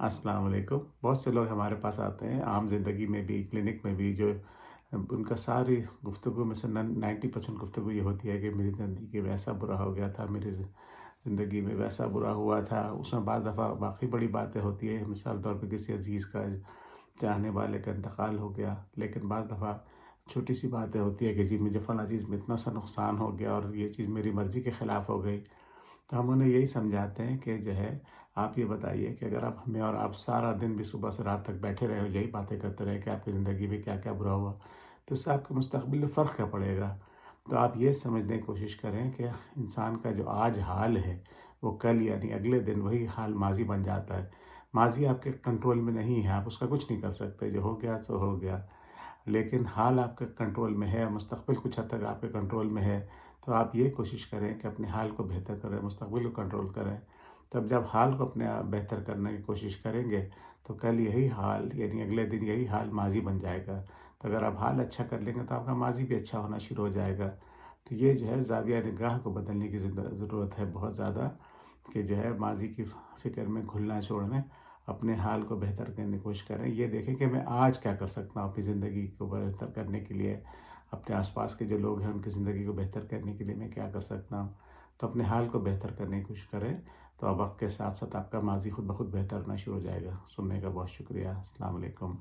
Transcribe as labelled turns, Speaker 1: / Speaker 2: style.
Speaker 1: السلام علیکم۔ بہت سے لوگ ہمارے پاس آتے ہیں عام زندگی میں بھی، کلینک میں بھی، جو ان کا ساری گفتگو میں سے 90% گفتگو یہ ہوتی ہے کہ میری زندگی میں ایسا برا ہو گیا تھا، میری زندگی میں ویسا برا ہوا تھا۔ اس میں بعض دفعہ واقعی بڑی باتیں ہوتی ہیں، مثال طور پہ کسی عزیز کا، چاہنے والے کا انتقال ہو گیا، لیکن بعض دفعہ چھوٹی سی باتیں ہوتی ہے کہ جی مجھے فلاں چیز میں اتنا سا نقصان ہو گیا اور یہ چیز میری مرضی کے خلاف ہو گئی۔ تو ہم انہیں یہی سمجھاتے ہیں کہ جو ہے آپ یہ بتائیے کہ اگر آپ ہمیں اور آپ سارا دن بھی صبح سے رات تک بیٹھے رہے ہو یہی باتیں کرتے رہے کہ آپ کی زندگی میں کیا کیا برا ہوا، تو اس سے آپ کے مستقبل میں فرق کیا پڑے گا؟ تو آپ یہ سمجھنے کی کوشش کریں کہ انسان کا جو آج حال ہے وہ کل یعنی اگلے دن وہی حال ماضی بن جاتا ہے۔ ماضی آپ کے کنٹرول میں نہیں ہے، آپ اس کا کچھ نہیں کر سکتے، جو ہو گیا سو ہو گیا، لیکن حال آپ کے کنٹرول میں ہے، مستقبل کچھ حد تک آپ کے کنٹرول میں ہے۔ تو آپ یہ کوشش کریں کہ اپنے حال کو بہتر کریں، مستقبل کو کنٹرول کریں۔ تب جب حال کو اپنے آپ بہتر کرنے کی کوشش کریں گے تو کل یہی حال یعنی اگلے دن یہی حال ماضی بن جائے گا۔ تو اگر آپ حال اچھا کر لیں گے تو آپ کا ماضی بھی اچھا ہونا شروع ہو جائے گا۔ تو یہ جو ہے زاویہ نگاہ کو بدلنے کی ضرورت ہے بہت زیادہ، کہ جو ہے ماضی کی فکر میں گھلنا چھوڑنے، اپنے حال کو بہتر کرنے کی کوشش کریں۔ یہ دیکھیں کہ میں آج کیا کر سکتا ہوں اپنی زندگی کو بہتر کرنے کے لیے، اپنے آس پاس کے جو لوگ ہیں ان کی زندگی کو بہتر کرنے کے لیے میں کیا کر سکتا ہوں۔ تو اپنے حال کو بہتر کرنے کی کوشش کریں، تو اب وقت کے ساتھ ساتھ آپ کا ماضی خود بخود بہتر ہونا شروع ہو جائے گا۔ سننے کا بہت شکریہ۔ السلام علیکم۔